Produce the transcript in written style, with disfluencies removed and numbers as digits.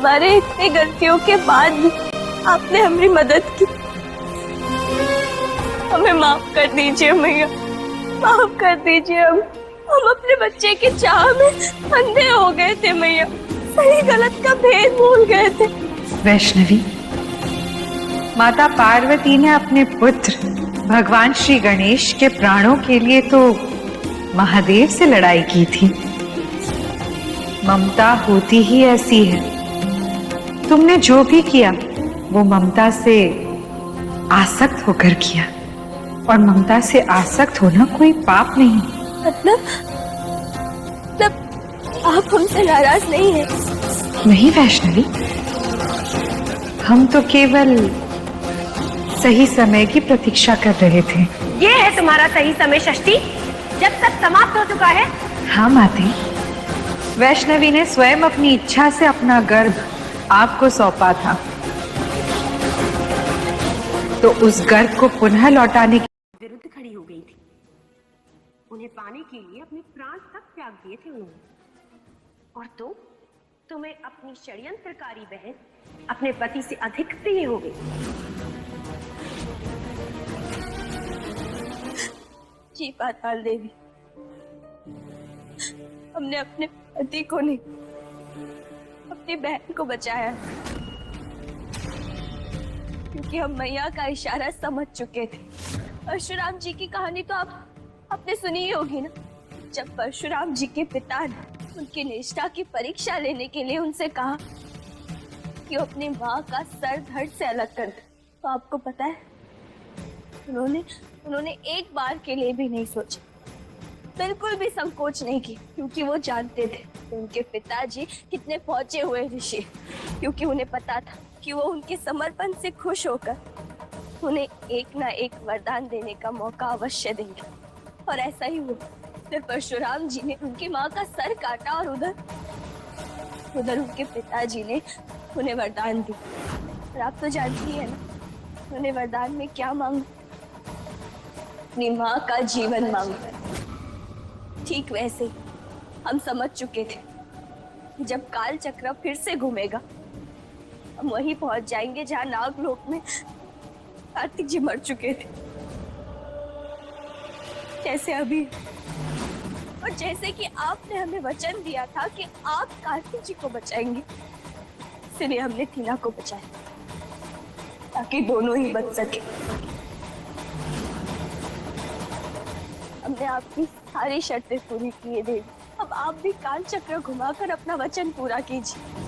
हमारे इतनी गलतियों के बाद भी आपने हमारी मदद की। हमें माफ कर दीजिए मैया, माफ कर दीजिए। हम अपने बच्चे के चाह में अंधे हो गए थे मैया, सही गलत का भेद भूल गए थे। वैष्णवी, माता पार्वती ने अपने पुत्र भगवान श्री गणेश के प्राणों के लिए तो महादेव से लड़ाई की थी। ममता होती ही ऐसी है। तुमने जो भी किया वो ममता से आसक्त होकर किया, और ममता से आसक्त होना कोई पाप नहीं। मतलब आप हमसे नाराज नहीं हैं? नहीं वैष्णवी, हम तो केवल सही समय की प्रतीक्षा कर रहे थे। ये है तुम्हारा सही समय षष्ठी, जब तक समाप्त हो चुका है। हाँ माते, वैष्णवी ने स्वयं अपनी इच्छा से अपना गर्भ आपको सौंपा था, तो उस गर्भ को पुनः लौटाने के विरुद्ध खड़ी हो गई थी। उन्हें पाने के लिए अपने प्राण तक त्याग दिए थे उन्होंने। और तुम्हें अपनी षड्यंत्रकारी बहन अपने पति से अधिक प्रिय हो गई। जी पाताल देवी, हमने अपने पति को नहीं, अपनी बहन को बचाया, क्योंकि हम मैया का इशारा समझ चुके थे। परशुराम जी की कहानी तो आपने सुनी ही होगी ना। जब परशुराम जी के पिता ने उनकी निष्ठा की परीक्षा लेने के लिए उनसे कहा कि वो अपनी माँ का सर धड़ से अलग कर दे, तो आपको पता है उन्होंने एक बार के लिए भी नहीं सोचा, बिल्कुल भी संकोच नहीं की, क्योंकि वो जानते थे कि उनके पिताजी कितने पहुंचे हुए ऋषि, क्योंकि उन्हें पता था कि वो उनके समर्पण से खुश होकर उन्हें एक ना एक वरदान देने का मौका अवश्य देंगे। और ऐसा ही हुआ। फिर परशुराम जी ने उनकी माँ का सर काटा और उधर उनके पिताजी ने उन्हें वरदान दिया। और आप तो जानती है ना, उन्हें वरदान में क्या मांगा? अपनी माँ का जीवन मांगा। ठीक वैसे हम समझ चुके थे कि जब काल चक्र फिर से घूमेगा, हम वहीं पहुंच जाएंगे जहां नागलोक में कार्तिक जी मर चुके थे। जैसे अभी, और जैसे कि आपने हमें वचन दिया था कि आप कार्तिक जी को बचाएंगे, इसलिए हमने टीना को बचाया, ताकि दोनों ही बच सके। हमने आपकी सारी शर्तें पूरी की है देवी। अब आप भी काल चक्र घुमाकर अपना वचन पूरा कीजिए।